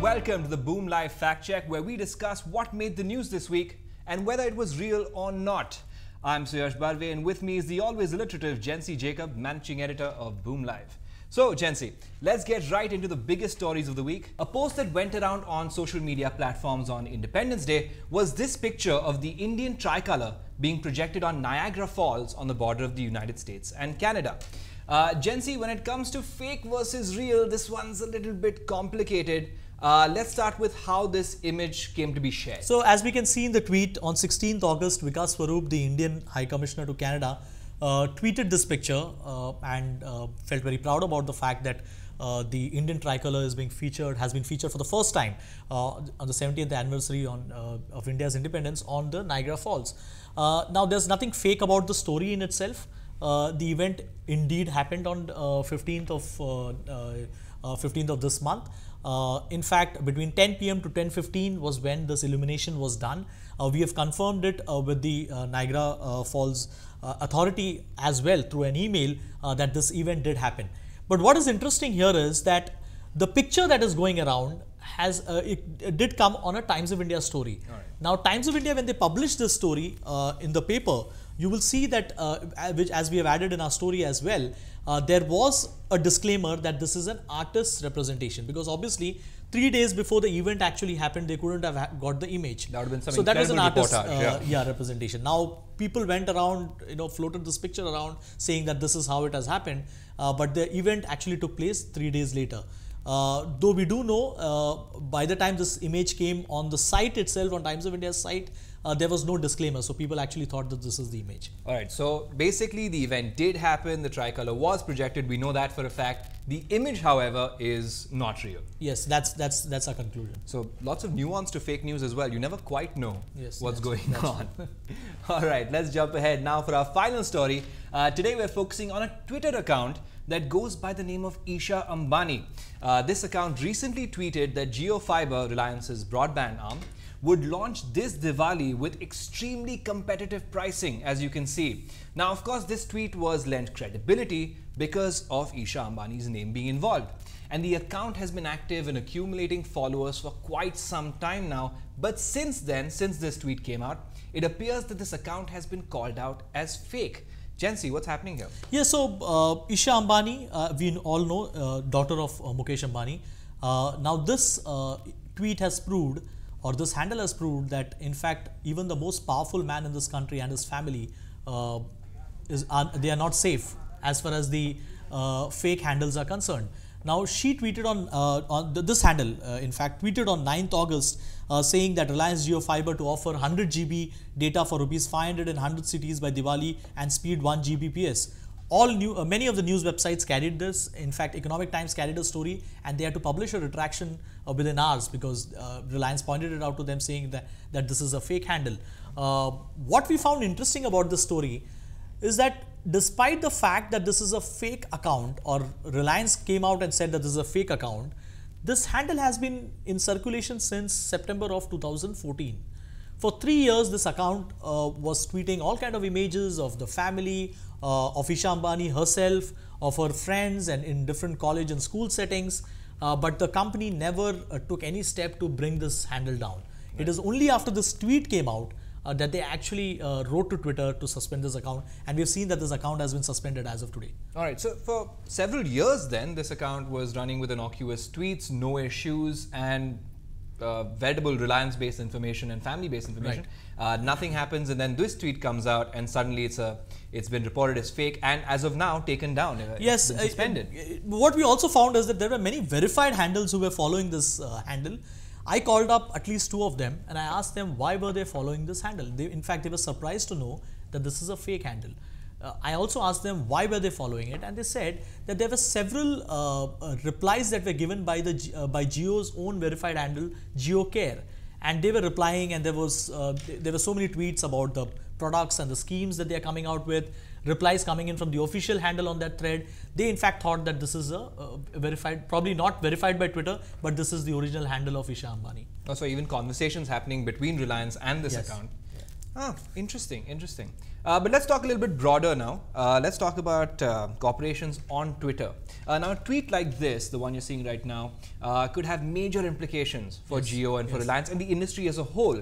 Welcome to the Boom Live Fact Check, where we discuss what made the news this week and whether it was real or not. I'm Suyash Barve, and with me is the always alliterative Jency Jacob, managing editor of Boom Live. So, Jency, let's get right into the biggest stories of the week. A post that went around on social media platforms on Independence Day was this picture of the Indian tricolour being projected on Niagara Falls on the border of the United States and Canada. Jency, when it comes to fake versus real, this one's a little bit complicated. Let's start with how this image came to be shared. So, as we can see in the tweet, on 16th August, Vikas Swarup, the Indian High Commissioner to Canada, tweeted this picture and felt very proud about the fact that the Indian tricolour has been featured for the first time on the 70th anniversary of India's independence on the Niagara Falls. Now, there's nothing fake about the story in itself. The event indeed happened on 15th of this month. In fact, between 10 p.m. to 10:15 was when this illumination was done. We have confirmed it with the Niagara Falls authority as well through an email that this event did happen. But what is interesting here is that the picture that is going around it did come on a Times of India story. Right. Now, Times of India, when they published this story in the paper, you will see that, which as we have added in our story as well, there was a disclaimer that this is an artist's representation, because obviously 3 days before the event actually happened, they couldn't have got the image. That would have been some so that was an artist's representation. Now, people went around, floated this picture around saying that this is how it has happened, but the event actually took place 3 days later. Though we do know by the time this image came on the site itself, on Times of India's site, there was no disclaimer, so people actually thought that this is the image. Alright, so basically the event did happen, the tricolour was projected, we know that for a fact. The image, however, is not real. Yes, that's our conclusion. So lots of nuance to fake news as well. You never quite know what's going on. Alright, let's jump ahead now for our final story. Today we're focusing on a Twitter account that goes by the name of Isha Ambani. This account recently tweeted that JioFiber, Reliance's broadband arm, would launch this Diwali with extremely competitive pricing, as you can see. Now, of course, this tweet was lent credibility because of Isha Ambani's name being involved. And the account has been active in accumulating followers for quite some time now. But since then, since this tweet came out, it appears that this account has been called out as fake. Jency, what's happening here? Yeah, so Isha Ambani, we all know, daughter of Mukesh Ambani. Now, this tweet has proved, or this handle has proved, that in fact even the most powerful man in this country and his family they are not safe as far as the fake handles are concerned. Now, she tweeted on this handle, in fact tweeted on 9th August saying that Reliance JioFiber to offer 100 GB data for ₹500 in 100 cities by Diwali and speed 1 Gbps. Many of the news websites carried this. In fact, Economic Times carried a story and they had to publish a retraction within hours because Reliance pointed it out to them, saying that this is a fake handle. What we found interesting about this story is that despite the fact that this is a fake account, or Reliance came out and said that this is a fake account, this handle has been in circulation since September of 2014. For 3 years, this account was tweeting all kind of images of the family, of Isha Ambani herself, of her friends, and in different college and school settings. But the company never took any step to bring this handle down. Right. It is only after this tweet came out that they actually wrote to Twitter to suspend this account, and we've seen that this account has been suspended as of today. Alright, so for several years then, this account was running with innocuous tweets, no issues, and veritable Reliance-based information and family-based information. Right. Nothing happens, and then this tweet comes out, and suddenly it's been reported as fake, and as of now taken down. Yes, it's been suspended. What we also found is that there were many verified handles who were following this handle. I called up at least 2 of them and I asked them why were they following this handle. In fact, they were surprised to know that this is a fake handle. I also asked them why were they following it, and they said that there were several replies that were given by Jio's own verified handle, JioCare, and they were replying, and there were so many tweets about the products and the schemes that they are coming out with, replies coming in from the official handle on that thread. They in fact thought that this is a verified, probably not verified by Twitter, but this is the original handle of Isha Ambani. Oh, so even conversations happening between Reliance and this yes. account. Ah, interesting, interesting. But let's talk a little bit broader now. Let's talk about corporations on Twitter. Now, a tweet like this, the one you're seeing right now, could have major implications for Jio and for Reliance and the industry as a whole.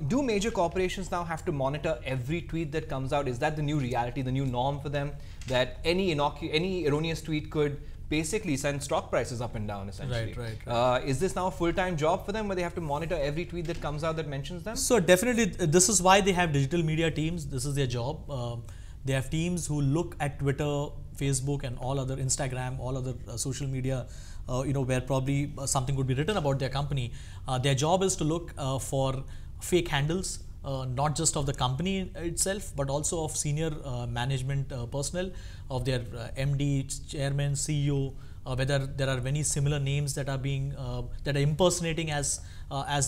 Do major corporations now have to monitor every tweet that comes out? Is that the new reality, the new norm for them? That any erroneous tweet could basically send stock prices up and down, essentially. Right. Is this now a full-time job for them where they have to monitor every tweet that comes out that mentions them? So definitely, this is why they have digital media teams. This is their job. They have teams who look at Twitter, Facebook, and all other Instagram, all other social media, where probably something would be written about their company. Their job is to look for fake handles. Not just of the company itself, but also of senior management personnel, of their MD, chairman, CEO, whether there are many similar names that are being that are impersonating as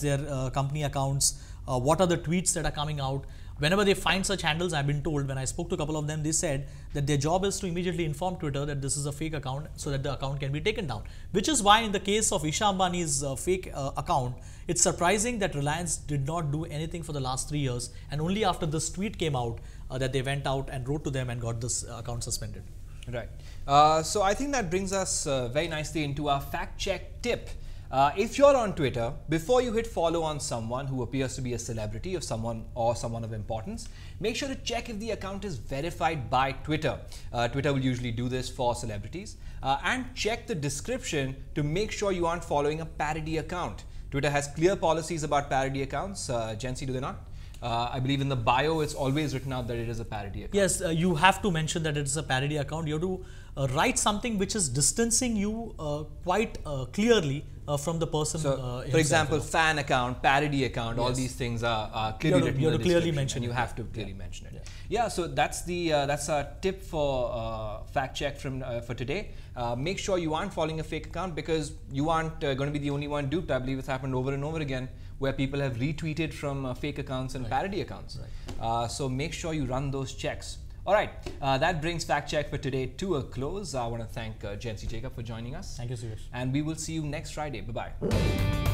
their company accounts. What are the tweets that are coming out? Whenever they find such handles, I've been told, when I spoke to a couple of them, they said that their job is to immediately inform Twitter that this is a fake account so that the account can be taken down. Which is why in the case of Isha Ambani's fake account, it's surprising that Reliance did not do anything for the last 3 years, and only after this tweet came out that they went out and wrote to them and got this account suspended. Right. So I think that brings us very nicely into our fact check tip. If you're on Twitter, before you hit follow on someone who appears to be a celebrity of someone of importance, make sure to check if the account is verified by Twitter. Twitter will usually do this for celebrities. And check the description to make sure you aren't following a parody account. Twitter has clear policies about parody accounts. Jency, do they not? I believe in the bio, it's always written out that it is a parody account. Yes, you have to mention that it is a parody account. You have to write something which is distancing you quite clearly from the person. So, for example, fan account, parody account, all these things are clearly written in the description, and you have to clearly mention it. Yeah, so that's the that's our tip for fact check for today. Make sure you aren't following a fake account, because you aren't going to be the only one duped. I believe it's happened over and over again where people have retweeted from fake accounts and parody accounts. So make sure you run those checks. All right, that brings Fact Check for today to a close. I want to thank Jency Jacob for joining us. Thank you, Suyash. And we will see you next Friday. Bye-bye.